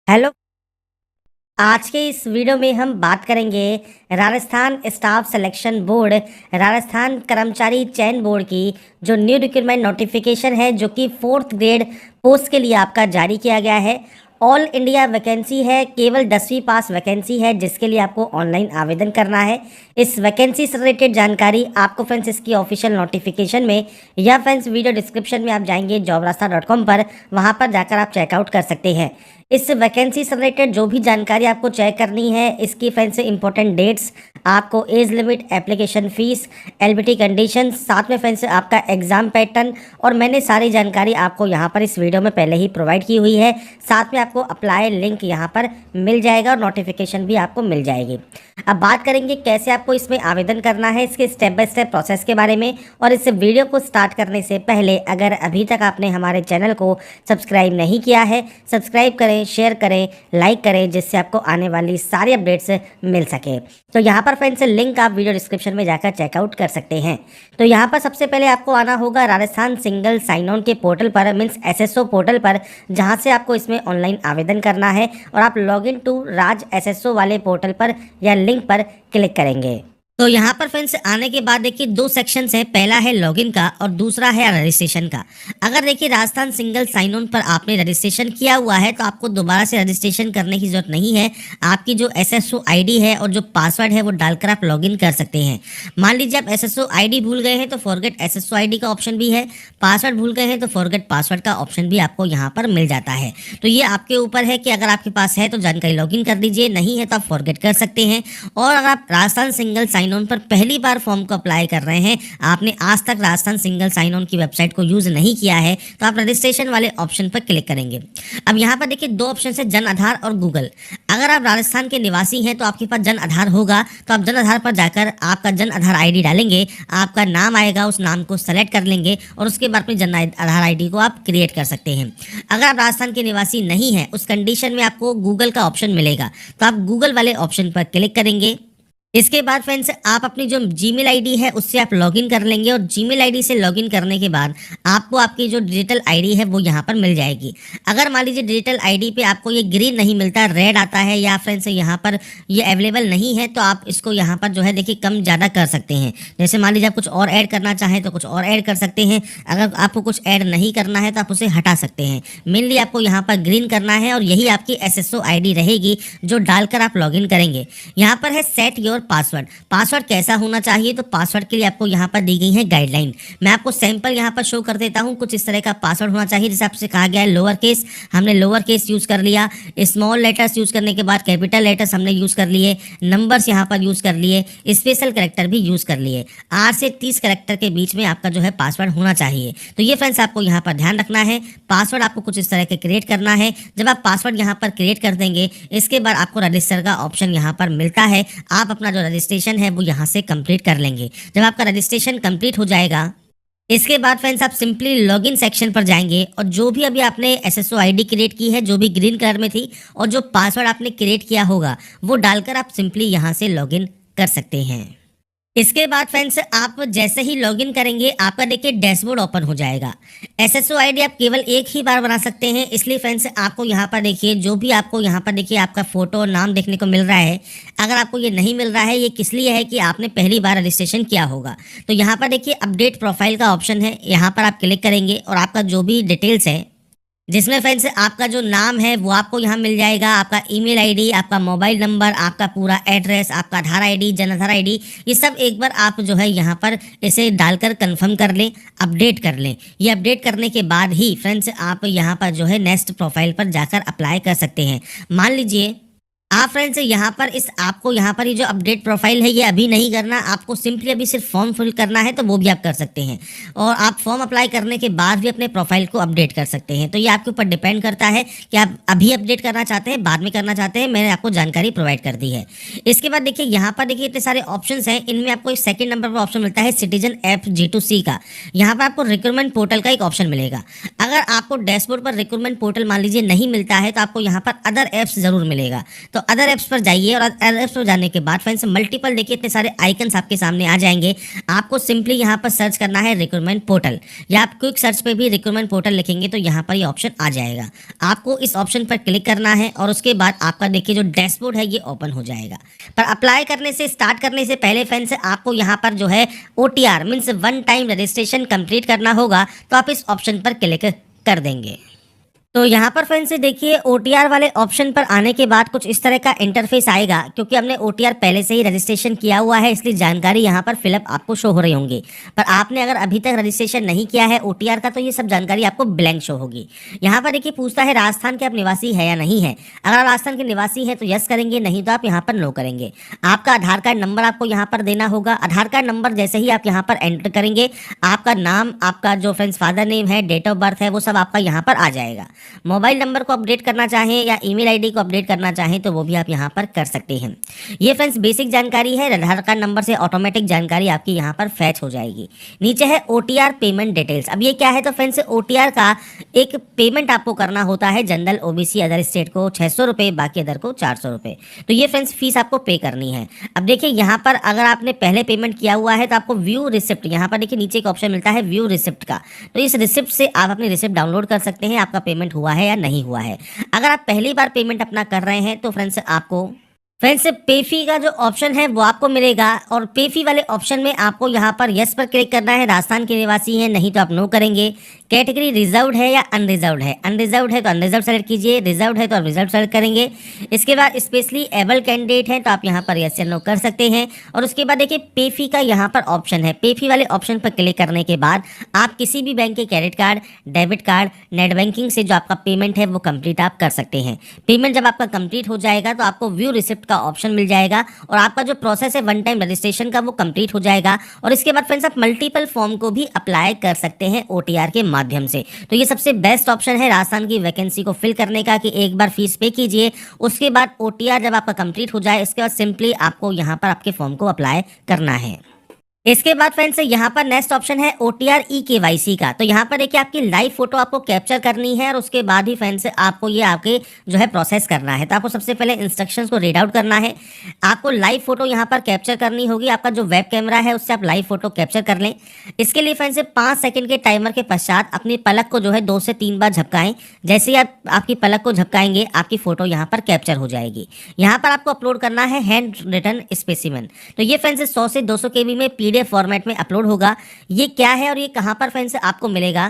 Hello. आज के इस वीडियो में हम बात करेंगे Rajasthan staff selection board Rajasthan कर्मचारी चयन बोर्ड की जो न्यू रिक्रूटमेंट नोटिफिकेशन है जो कि 4th ग्रेड पोस्ट के लिए आपका जारी किया गया है। ऑल इंडिया वैकेंसी है, केवल 10वीं पास वैकेंसी है जिसके लिए आपको ऑनलाइन आवेदन करना है। इस वैकेंसी से रिलेटेड जानकारी आपको फ्रेंड्स इसकी ऑफिशियल नोटिफिकेशन में या फ्रेंड्स वीडियो डिस्क्रिप्शन में आप जाएंगे jobrasta.com पर, वहां पर जाकर आप चेकआउट कर सकते हैं। इस वैकेंसी से रिलेटेड जो भी जानकारी आपको चेक करनी है, इसकी फ्रेंड्स इंपॉर्टेंट डेट्स, आपको age limit, application fees, LBT condition, साथ में फ्रेंड्स आपका एग्जाम पैटर्न और मैंने सारी जानकारी आपको यहाँ पर इस वीडियो में पहले ही प्रोवाइड की हुई है। साथ में आपको अप्लाई लिंक यहाँ पर मिल जाएगा और नोटिफिकेशन भी आपको मिल जाएगी। अब बात करेंगे कैसे आपको इसमें आवेदन करना है, इसके स्टेप बाय स्टेप प्रोसेस के बारे में। और इस वीडियो को स्टार्ट करने से पहले अगर अभी तक आपने हमारे चैनल को सब्सक्राइब नहीं किया है, सब्सक्राइब करें, शेयर करें, लाइक करें, जिससे आपको आने वाली सारी अपडेट्स मिल सके। तो यहाँ पर फ्रेंड्स लिंक आप वीडियो डिस्क्रिप्शन में जाकर चेकआउट कर सकते हैं। तो यहाँ पर सबसे पहले आपको आना होगा राजस्थान सिंगल साइन ऑन के पोर्टल पर, मीन्स एसएसओ पोर्टल पर, जहाँ से आपको इसमें ऑनलाइन आवेदन करना है। और आप log in to Raj SSO वाले पोर्टल पर या लिंक पर क्लिक करेंगे। तो यहाँ पर फ्रेंड्स आने के बाद देखिए दो सेक्शंस है, पहला है लॉगिन का और दूसरा है रजिस्ट्रेशन का। अगर देखिए राजस्थान सिंगल साइन ऑन पर आपने रजिस्ट्रेशन किया हुआ है तो आपको दोबारा से रजिस्ट्रेशन करने की जरूरत नहीं है। आपकी जो एसएसओ आईडी है और जो पासवर्ड है वो डालकर आप लॉगिन कर सकते हैं। मान लीजिए आप एसएसओ आईडी भूल गए हैं तो फॉरगेट एसएसओ आईडी का ऑप्शन भी है, पासवर्ड भूल गए हैं तो फॉरगेट पासवर्ड का ऑप्शन भी आपको यहाँ पर मिल जाता है। तो ये आपके ऊपर है कि अगर आपके पास है तो जानकारी लॉगिन कर दीजिए, नहीं है तो आप फॉरगेट कर सकते हैं। और अगर आप राजस्थान सिंगल साइन ऑन पर पहली बार फॉर्म को अप्लाई कर रहे हैं, आपने आज तक राजस्थान सिंगल साइन ऑन की वेबसाइट को यूज नहीं किया है, तो आप रजिस्ट्रेशन वाले ऑप्शन पर क्लिक करेंगे। अब यहाँ पर देखिए दो ऑप्शन है, जन आधार और गूगल। अगर आप राजस्थान के निवासी हैं तो आपके पास जन आधार होगा, तो आप जन आधार पर जाकर आपका जन आधार आईडी डालेंगे, आपका नाम आएगा, उस नाम को सेलेक्ट कर लेंगे और उसके बाद अपनी जन आधार आईडी को आप क्रिएट कर सकते हैं। अगर आप राजस्थान के निवासी नहीं है, उस कंडीशन में आपको गूगल का ऑप्शन मिलेगा, तो आप गूगल वाले ऑप्शन पर क्लिक करेंगे। इसके बाद फ्रेंड्स आप अपनी जो जीमेल आईडी है उससे आप लॉगिन कर लेंगे और जीमेल आईडी से लॉगिन करने के बाद आपको आपकी जो डिजिटल आईडी है वो यहाँ पर मिल जाएगी। अगर मान लीजिए डिजिटल आईडी पे आपको ये ग्रीन नहीं मिलता, रेड आता है या फ्रेंड्स यहाँ पर ये अवेलेबल नहीं है, तो आप इसको यहाँ पर जो है देखिए कम ज़्यादा कर सकते हैं। जैसे मान लीजिए आप कुछ और ऐड करना चाहें तो कुछ और ऐड कर सकते हैं, अगर आपको कुछ ऐड नहीं करना है तो आप उसे हटा सकते हैं। मेनली आपको यहाँ पर ग्रीन करना है और यही आपकी एसएसओ आईडी रहेगी जो डालकर आप लॉगिन करेंगे। यहाँ पर है सेट योर पासवर्ड कैसा होना चाहिए, तो पासवर्ड के लिए आपको यहाँ पर दी गई है गाइडलाइन। मैं आपको सैंपल यहाँ पर शो कर देता हूँ। कुछ इस तरह का पासवर्ड होना चाहिए, जैसे आपसे कहा गया है लोअर केस, हमने लोअर केस यूज कर लिया, स्मॉल लेटर्स यूज करने के बाद कैपिटल लेटर्स हमने यूज कर लिए, नंबर्स यहाँ पर यूज कर लिए, स्पेशल कैरेक्टर भी यूज कर लिए। 8 से 30 कैरेक्टर के बीच में आपका जो है पासवर्ड होना चाहिए। तो ये फ्रेंड्स आपको यहाँ पर ध्यान रखना है। पासवर्ड आपको कुछ इस तरह के क्रिएट करना है। जब आप पासवर्ड यहाँ पर क्रिएट कर देंगे, इसके बाद आपको रजिस्टर का ऑप्शन यहाँ पर मिलता है। आप अपना जो रजिस्ट्रेशन है वो यहाँ से कंप्लीट कर लेंगे। जब आपका रजिस्ट्रेशन कंप्लीट हो जाएगा, इसके बाद फ्रेंड्स आप सिंपली लॉगिन सेक्शन पर जाएंगे और जो भी अभी आपने एसएसओ आईडी क्रिएट की है, जो भी ग्रीन कलर में थी, और जो पासवर्ड आपने क्रिएट किया होगा वो डालकर आप सिंपली यहाँ से लॉगिन कर सकते हैं। इसके बाद फ्रेंड्स आप जैसे ही लॉगिन करेंगे आपका देखिए डैशबोर्ड ओपन हो जाएगा। एसएसओ आईडी आप केवल एक ही बार बना सकते हैं, इसलिए फ्रेंड्स आपको यहाँ पर देखिए जो भी आपको यहाँ पर देखिए आपका फोटो नाम देखने को मिल रहा है। अगर आपको ये नहीं मिल रहा है, ये किस लिए है कि आपने पहली बार रजिस्ट्रेशन किया होगा। तो यहाँ पर देखिए अपडेट प्रोफाइल का ऑप्शन है, यहाँ पर आप क्लिक करेंगे और आपका जो भी डिटेल्स है, जिसमें फ्रेंड्स आपका जो नाम है वो आपको यहाँ मिल जाएगा, आपका ईमेल आईडी, आपका मोबाइल नंबर, आपका पूरा एड्रेस, आपका आधार आईडी, जन आधार आईडी, ये सब एक बार आप जो है यहाँ पर इसे डालकर कंफर्म कर लें, अपडेट कर लें। ये अपडेट करने के बाद ही फ्रेंड्स आप यहाँ पर जो है नेक्स्ट प्रोफाइल पर जाकर अप्लाई कर सकते हैं। मान लीजिए आप फ्रेंड्स यहाँ पर आपको यहाँ पर ये जो अपडेट प्रोफाइल है ये अभी नहीं करना, आपको सिंपली अभी सिर्फ फॉर्म फिल करना है, तो वो भी आप कर सकते हैं। और आप फॉर्म अप्लाई करने के बाद भी अपने प्रोफाइल को अपडेट कर सकते हैं। तो ये आपके ऊपर डिपेंड करता है कि आप अभी अपडेट करना चाहते हैं, बाद में करना चाहते हैं। मैंने आपको जानकारी प्रोवाइड कर दी है। इसके बाद देखिए यहाँ पर देखिए इतने सारे ऑप्शन हैं, इनमें आपको एक सेकंड नंबर पर ऑप्शन मिलता है सिटीजन ऐप G2C का। यहाँ पर आपको रिक्रूटमेंट पोर्टल का एक ऑप्शन मिलेगा। अगर आपको डैशबोर्ड पर रिक्रूटमेंट पोर्टल मान लीजिए नहीं मिलता है, तो आपको यहाँ पर अदर ऐप्स जरूर मिलेगा। तो तो अदर ऐप्स पर जाइए और अदर ऐप्स पर जाने के बाद फ्रेंड्स मल्टीपल देखिए इतने सारे आइकन्स आपके सामने आ जाएंगे। आपको सिंपली यहाँ पर सर्च करना है रिक्रूटमेंट पोर्टल, या आप क्विक सर्च पे भी रिक्रूटमेंट पोर्टल लिखेंगे तो यहाँ पर ये ऑप्शन आ जाएगा। आपको इस ऑप्शन पर क्लिक करना है और उसके बाद आपका देखिए जो डैशबोर्ड है ये ओपन हो जाएगा। पर अप्लाई करने से स्टार्ट करने से पहले फ्रेंड्स आपको यहाँ पर जो है OTR means one time registration complete करना होगा, तो आप इस ऑप्शन पर क्लिक कर देंगे। तो यहाँ पर फ्रेंड्स देखिए OTR वाले ऑप्शन पर आने के बाद कुछ इस तरह का इंटरफेस आएगा। क्योंकि हमने OTR पहले से ही रजिस्ट्रेशन किया हुआ है इसलिए जानकारी यहाँ पर फिलअप आपको शो हो रही होंगी। पर आपने अगर अभी तक रजिस्ट्रेशन नहीं किया है OTR का तो ये सब जानकारी आपको ब्लैंक शो होगी। यहाँ पर देखिए पूछता है राजस्थान के आप निवासी है या नहीं है। अगर आप राजस्थान के निवासी हैं तो यस करेंगे, नहीं तो आप यहाँ पर नो करेंगे। आपका आधार कार्ड नंबर आपको यहाँ पर देना होगा। आधार कार्ड नंबर जैसे ही आप यहाँ पर एंटर करेंगे आपका नाम, आपका जो फ्रेंड्स फादर नेम है, डेट ऑफ बर्थ है, वो सब आपका यहाँ पर आ जाएगा। मोबाइल नंबर को अपडेट करना चाहें या ईमेल आईडी को अपडेट करना चाहें तो वो भी आप यहाँ पर कर सकते हैं। ये फ्रेंड्स बेसिक जानकारी है। आधार कार्ड नंबर से ऑटोमेटिक जानकारी आपकी यहाँ पर फैच हो जाएगी। नीचे है OTR पेमेंट डिटेल्स। अब ये क्या है तो फ्रेंड्स OTR का एक पेमेंट आपको करना होता है। जनरल OBC अदर स्टेट को 600 रुपये, बाकी अदर को 400 रुपये। तो ये फ्रेंड्स फीस आपको पे करनी है। अब देखिए यहाँ पर अगर आपने पहले पेमेंट किया हुआ है तो आपको व्यू रिसिप्ट, यहाँ पर देखिए नीचे एक ऑप्शन मिलता है व्यू रिसिप्ट का। तो इस रिसिप्ट से आप अपनी रिसिप्ट डाउनलोड कर सकते हैं आपका पेमेंट हुआ है या नहीं हुआ है। अगर आप पहली बार पेमेंट अपना कर रहे हैं तो फ्रेंड्स पे फी का जो ऑप्शन है वो आपको मिलेगा। और पे फी वाले ऑप्शन में आपको यहाँ पर यस पर क्लिक करना है। राजस्थान के निवासी हैं, नहीं तो आप नो करेंगे। कैटेगरी रिजर्व्ड है या अनरिजर्व्ड है। अनरिजर्व्ड है तो अनरिजर्व सेलेक्ट कीजिए, रिजर्व्ड है तो आप रिजर्व सेलेक्ट करेंगे। इसके बाद स्पेशली एबल कैंडिडेट है तो आप यहाँ पर यस या नो कर सकते हैं। और उसके बाद देखिए पे फी का यहाँ पर ऑप्शन है। पे फी वाले ऑप्शन पर क्लिक करने के बाद आप किसी भी बैंक के credit card, debit card, net banking से जो आपका पेमेंट है वो कंप्लीट आप कर सकते हैं। पेमेंट जब आपका कंप्लीट हो जाएगा तो आपको व्यू रिसिप्ट का ऑप्शन मिल जाएगा और आपका जो प्रोसेस है वन टाइम रजिस्ट्रेशन का वो कंप्लीट हो जाएगा। और इसके बाद फ्रेंड्स आप मल्टीपल फॉर्म को भी अप्लाई कर सकते हैं OTR के माध्यम से। तो ये सबसे बेस्ट ऑप्शन है राजस्थान की वैकेंसी को फिल करने का कि एक बार फीस पे कीजिए, उसके बाद OTR जब आपका कंप्लीट हो जाए उसके बाद सिंपली आपको यहाँ पर आपके फॉर्म को अप्लाई करना है। इसके बाद फ्रेंड्स यहाँ पर नेक्स्ट ऑप्शन है OTR eKYC का। तो यहाँ पर देखिए आपकी लाइव फोटो आपको कैप्चर करनी है और उसके बाद ही फ्रेंड्स आपको ये आपके जो है प्रोसेस करना है। तो आपको सबसे पहले इंस्ट्रक्शंस को रीड आउट करना है। आपको लाइव फोटो यहाँ पर कैप्चर करनी होगी। आपका जो वेब कैमरा है उससे आप लाइव फोटो कैप्चर कर लें। इसके लिए फ्रेंड्स 5 सेकंड के टाइमर के पश्चात अपनी पलक को जो है 2 से 3 बार झपकाएं। जैसे ही आप आपकी पलक को झपकाएंगे आपकी फोटो यहाँ पर कैप्चर हो जाएगी। यहाँ पर आपको अपलोड करना है हैंड रिटन स्पेसिमेन। तो ये फ्रेंड्स 100 से 200 KB में PDF फॉर्मेट में अपलोड होगा। ये क्या है और ये कहां पर फ्रेंड्स आपको मिलेगा,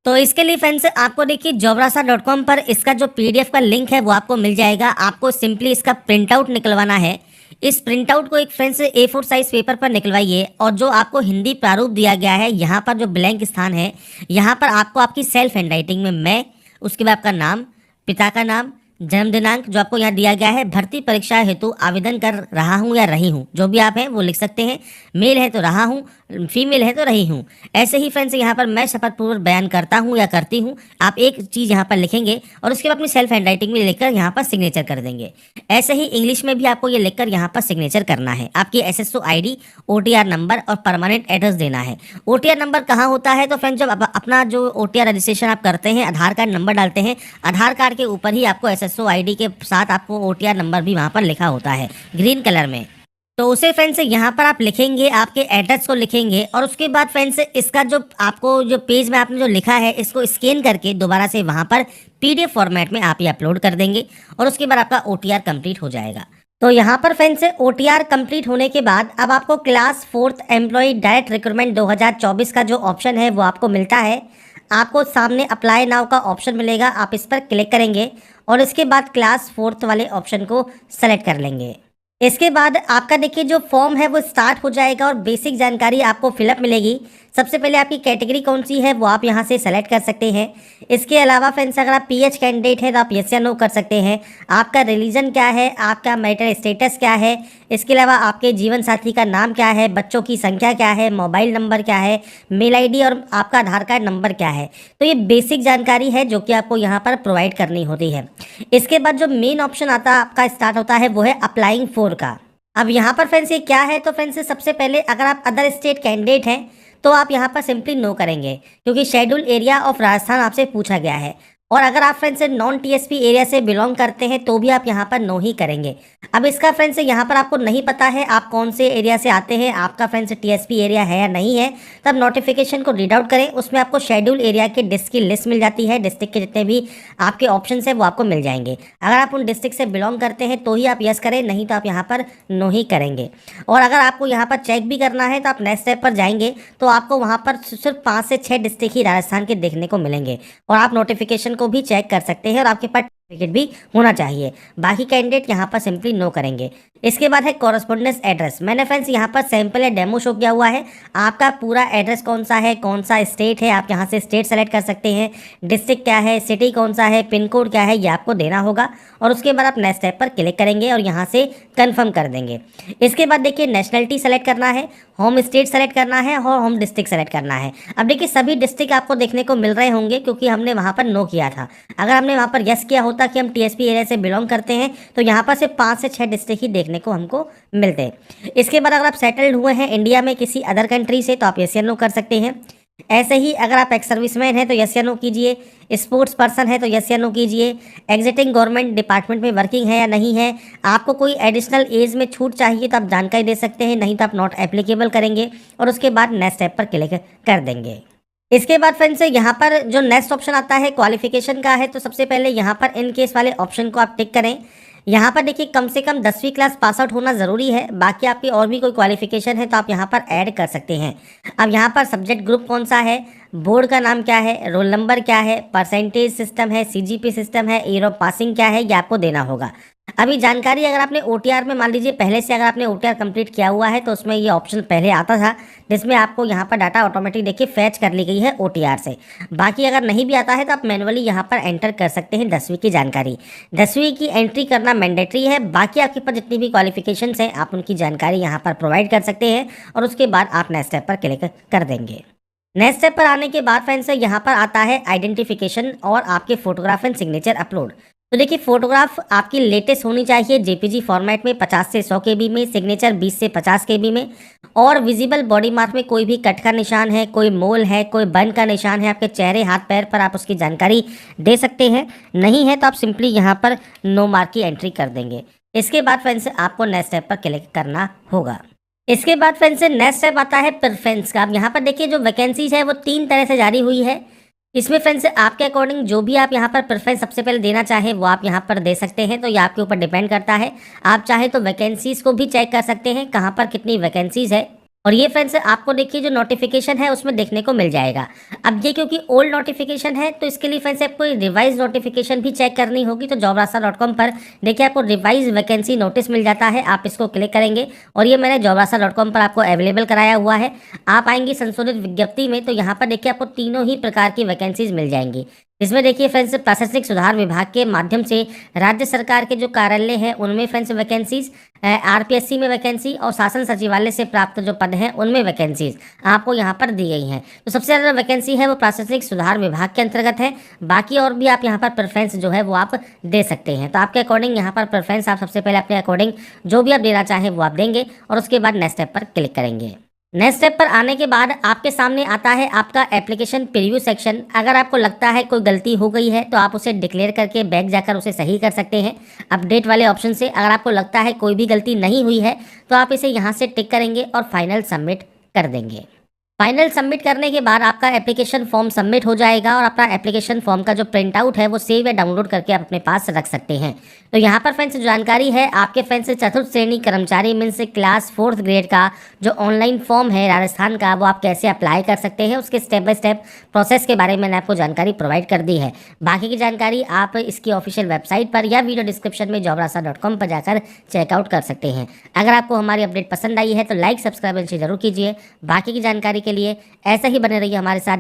तो इसके लिए फ्रेंड्स आपको देखिए jobrasa.com पर इसका जो PDF का लिंक है वो आपको मिल जाएगा। आपको सिंपली इसका प्रिंट आउट निकलवाना है। इस प्रिंट आउट को एक फ्रेंड्स A4 साइज पेपर पर निकलवाइए और जो आपको हिंदी प्रारूप दिया गया है यहाँ पर जो ब्लैंक स्थान है यहाँ पर आपको आपकी सेल्फ हैंडराइटिंग में मैं, उसके बाद आपका नाम, पिता का नाम, जन्म दिनांक जो आपको यहाँ दिया गया है, भर्ती परीक्षा हेतु आवेदन कर रहा हूँ या रही हूँ, जो भी आप हैं वो लिख सकते हैं। मेल है तो रहा हूँ, फीमेल है तो रही हूँ। ऐसे ही फ्रेंड्स यहाँ पर मैं शपथपूर्वक बयान करता हूँ या करती हूँ, आप एक चीज़ यहाँ पर लिखेंगे और उसके बाद अपनी सेल्फ हैंडराइटिंग में लिखकर यहाँ पर सिग्नेचर कर देंगे। ऐसे ही इंग्लिश में भी आपको ये लिखकर यहाँ पर सिग्नेचर करना है। आपकी SSO ID, OTR नंबर और परमानेंट एड्रेस देना है। OTR नंबर कहाँ होता है तो फ्रेंड्स जब अपना जो OTR रजिस्ट्रेशन आप करते हैं आधार कार्ड नंबर डालते हैं, आधार कार्ड के ऊपर ही आपको SSO ID के साथ आपको OTR नंबर भी वहाँ पर लिखा होता है ग्रीन कलर में। तो उसे फ्रेंड्स यहाँ पर आप लिखेंगे, आपके एड्रेस को लिखेंगे और उसके बाद फ्रेंड्स इसका जो आपको जो पेज में आपने जो लिखा है इसको स्कैन करके दोबारा से वहाँ पर PDF फॉर्मेट में आप ये अपलोड कर देंगे और उसके बाद आपका OTR कंप्लीट हो जाएगा। तो यहाँ पर फ्रेंड्स OTR कंप्लीट होने के बाद अब आपको class 4th employ direct recruitment 2024 का जो ऑप्शन है वो आपको मिलता है। आपको सामने अप्लाई नाउ का ऑप्शन मिलेगा, आप इस पर क्लिक करेंगे और इसके बाद क्लास 4th वाले ऑप्शन को सेलेक्ट कर लेंगे। इसके बाद आपका देखिए जो फॉर्म है वो स्टार्ट हो जाएगा और बेसिक जानकारी आपको फिलअप मिलेगी। सबसे पहले आपकी कैटेगरी कौन सी है वो आप यहाँ से सेलेक्ट कर सकते हैं। इसके अलावा फ्रेंड्स अगर आप PH कैंडिडेट है तो आप यस या नो कर सकते हैं। आपका रिलीजन क्या है, आपका मैरिटल स्टेटस क्या है, इसके अलावा आपके जीवन साथी का नाम क्या है, बच्चों की संख्या क्या है, मोबाइल नंबर क्या है, मेल ID और आपका आधार कार्ड नंबर क्या है। तो ये बेसिक जानकारी है जो कि आपको यहाँ पर प्रोवाइड करनी होती है। इसके बाद जो मेन ऑप्शन आता है आपका स्टार्ट होता है वो है अप्लाइंग फॉर का। अब यहाँ पर फ्रेंड्स ये क्या है तो फ्रेंड्स सबसे पहले अगर आप अदर स्टेट कैंडिडेट हैं तो आप यहाँ पर सिंपली नो करेंगे क्योंकि शेड्यूल एरिया ऑफ राजस्थान आपसे पूछा गया है। और अगर आप फ्रेंड्स नॉन टीएसपी एरिया से बिलोंग करते हैं तो भी आप यहाँ पर नो ही करेंगे। अब इसका फ्रेंड्स यहाँ पर आपको नहीं पता है आप कौन से एरिया से आते हैं, आपका फ्रेंड्स टीएसपी एरिया है या नहीं है, तब नोटिफिकेशन को रीड आउट करें। उसमें आपको शेड्यूल एरिया के डिस्ट्रिक्ट की लिस्ट मिल जाती है, डिस्ट्रिक्ट के जितने भी आपके ऑप्शन है वो आपको मिल जाएंगे। अगर आप उन डिस्ट्रिक्ट से बिलोंग करते हैं तो ही आप यस करें, नहीं तो आप यहाँ पर नो ही करेंगे। और अगर आपको यहाँ पर चेक भी करना है तो आप नेक्स्ट स्टेप पर जाएंगे तो आपको वहाँ पर सिर्फ 5 से 6 डिस्ट्रिक्ट ही राजस्थान के देखने को मिलेंगे और आप नोटिफिकेशन को भी चेक कर सकते हैं और आपके पास सर्टिफिकेट भी होना चाहिए। बाकी कैंडिडेट यहाँ पर सिंपली नो करेंगे। इसके बाद है कॉरेस्पॉन्डेंस एड्रेस। मैंने फ्रेंड्स यहाँ पर सैंपल या डेमो शो किया हुआ है। आपका पूरा एड्रेस कौन सा है, कौन सा स्टेट है, आप यहाँ से स्टेट सेलेक्ट कर सकते हैं, डिस्ट्रिक्ट क्या है, सिटी कौन सा है, पिन कोड क्या है, ये आपको देना होगा। और उसके बाद आप नेक्स्ट स्टेप पर क्लिक करेंगे और यहाँ से कन्फर्म कर देंगे। इसके बाद देखिए नेशनलिटी सेलेक्ट करना है, होम स्टेट सेलेक्ट करना है और होम डिस्ट्रिक्ट सेलेक्ट करना है। अब देखिए सभी डिस्ट्रिक्ट आपको देखने को मिल रहे होंगे क्योंकि हमने वहाँ पर नो किया था। अगर हमने वहाँ पर यस किया होता कि हम टीएसपी एरिया से बिलोंग करते हैं तो यहाँ पर से 5 से 6 डिस्ट्रिक्ट ही देखने को हमको मिलते हैं। इसके बाद अगर आप सेटल्ड हुए हैं इंडिया में किसी अदर कंट्री से तो आप यस या नो कर सकते हैं। ऐसे ही अगर आप एक्स सर्विसमैन हैं तो यस या नो कीजिए, स्पोर्ट्स पर्सन है तो यस या नो कीजिए, एग्जिटिंग गवर्नमेंट डिपार्टमेंट में वर्किंग है या नहीं है, आपको कोई एडिशनल एज में छूट चाहिए तो आप जानकारी दे सकते हैं, नहीं तो आप नॉट एप्लीकेबल करेंगे और उसके बाद नेक्स्ट स्टेप पर क्लिक कर देंगे। इसके बाद फ्रेंड्स यहाँ पर जो नेक्स्ट ऑप्शन आता है क्वालिफिकेशन का है, तो सबसे पहले यहाँ पर इन केस वाले ऑप्शन को आप टिक करें। यहाँ पर देखिए कम से कम 10वीं क्लास पास आउट होना ज़रूरी है। बाकी आपकी और भी कोई क्वालिफिकेशन है तो आप यहाँ पर ऐड कर सकते हैं। अब यहाँ पर सब्जेक्ट ग्रुप कौन सा है, बोर्ड का नाम क्या है, रोल नंबर क्या है, परसेंटेज सिस्टम है, सीजीपी सिस्टम है, ईयर ऑफ पासिंग क्या है, ये आपको देना होगा। अभी जानकारी अगर आपने ओटीआर में मान लीजिए पहले से अगर आपने ओटीआर कंप्लीट किया हुआ है तो उसमें ये ऑप्शन पहले आता था जिसमें आपको यहाँ पर डाटा ऑटोमेटिक देखिए फैच कर ली गई है ओटीआर से। बाकी अगर नहीं भी आता है तो आप मैनुअली यहाँ पर एंटर कर सकते हैं 10वीं की जानकारी। 10वीं की एंट्री करना मैंडेटरी है। बाकी आपके पास जितनी भी क्वालिफिकेशंस हैं आप उनकी जानकारी यहाँ पर प्रोवाइड कर सकते हैं और उसके बाद आप नेक्स्ट स्टेप पर क्लिक कर देंगे। नेक्स्ट स्टेप पर आने के बाद फ्रेंड्स यहाँ पर आता है आइडेंटिफिकेशन और आपके फोटोग्राफ एंड सिग्नेचर अपलोड। तो देखिए फोटोग्राफ आपकी लेटेस्ट होनी चाहिए जेपीजी फॉर्मेट में 50 से 100 केबी में, सिग्नेचर 20 से 50 केबी में और विजिबल बॉडी मार्क में कोई भी कट का निशान है, कोई मोल है, कोई बर्न का निशान है आपके चेहरे हाथ पैर पर, आप उसकी जानकारी दे सकते हैं। नहीं है तो आप सिंपली यहाँ पर नो मार्क की एंट्री कर देंगे। इसके बाद फ्रेंड्स आपको नेक्स्ट स्टेप पर क्लिक करना होगा। इसके बाद फ्रेंड्स नेक्स्ट स्टेप आता है प्रेफरेंस का। अब यहाँ पर देखिए जो वैकेंसीज है वो 3 तरह से जारी हुई है। इसमें फ्रेंड्स आपके अकॉर्डिंग जो भी आप यहाँ पर प्रेफरेंस सबसे पहले देना चाहे वो आप यहाँ पर दे सकते हैं, तो ये आपके ऊपर डिपेंड करता है। आप चाहे तो वैकेंसीज को भी चेक कर सकते हैं कहाँ पर कितनी वैकेंसीज है और ये फ्रेंड्स आपको देखिए जो नोटिफिकेशन है उसमें देखने को मिल जाएगा। अब ये क्योंकि ओल्ड नोटिफिकेशन है तो इसके लिए फ्रेंड्स आपको रिवाइज नोटिफिकेशन भी चेक करनी होगी। तो jobrasa.com पर देखिए आपको रिवाइज वैकेंसी नोटिस मिल जाता है, आप इसको क्लिक करेंगे और ये मैंने jobrasa.com पर आपको अवेलेबल कराया हुआ है। आप आएंगे संशोधित विज्ञप्ति में तो यहाँ पर देखिए आपको तीनों ही प्रकार की वैकेंसीज मिल जाएंगी। इसमें देखिए फ्रेंड्स प्रशासनिक सुधार विभाग के माध्यम से राज्य सरकार के जो कार्यालय हैं उनमें फ्रेंड्स वैकेंसीज, आरपीएससी में वैकेंसी और शासन सचिवालय से प्राप्त जो पद हैं उनमें वैकेंसीज आपको यहाँ पर दी गई हैं। तो सबसे ज़्यादा वैकेंसी है वो प्रशासनिक सुधार विभाग के अंतर्गत है। बाकी और भी आप यहाँ पर प्रेफरेंस जो है वो आप दे सकते हैं। तो आपके अकॉर्डिंग यहाँ पर प्रेफरेंस आप सबसे पहले अपने अकॉर्डिंग जो भी आप देना चाहें वो आप देंगे और उसके बाद नेक्स्ट स्टेप पर क्लिक करेंगे। नेक्स्ट स्टेप पर आने के बाद आपके सामने आता है आपका एप्लीकेशन प्रीव्यू सेक्शन। अगर आपको लगता है कोई गलती हो गई है तो आप उसे डिक्लेयर करके बैक जाकर उसे सही कर सकते हैं अपडेट वाले ऑप्शन से। अगर आपको लगता है कोई भी गलती नहीं हुई है तो आप इसे यहाँ से टिक करेंगे और फाइनल सबमिट कर देंगे। फाइनल सबमिट करने के बाद आपका एप्लीकेशन फॉर्म सबमिट हो जाएगा और अपना एप्लीकेशन फॉर्म का जो प्रिंट आउट है वो सेव या डाउनलोड करके आप अपने पास रख सकते हैं। तो यहाँ पर फ्रेंड्स जानकारी है आपके फ्रेंड्स चतुर्थ श्रेणी कर्मचारी मीन्स क्लास 4th ग्रेड का जो ऑनलाइन फॉर्म है राजस्थान का वो आप कैसे अप्लाई कर सकते हैं उसके स्टेप बाय स्टेप प्रोसेस के बारे में मैंने आपको जानकारी प्रोवाइड कर दी है। बाकी की जानकारी आप इसकी ऑफिशियल वेबसाइट पर या वीडियो डिस्क्रिप्शन में jobrasa.com पर जाकर चेकआउट कर सकते हैं। अगर आपको हमारी अपडेट पसंद आई है तो लाइक सब्सक्राइब जरूर कीजिए। बाकी की जानकारी के लिए ऐसे ही बने रहिए हमारे साथ।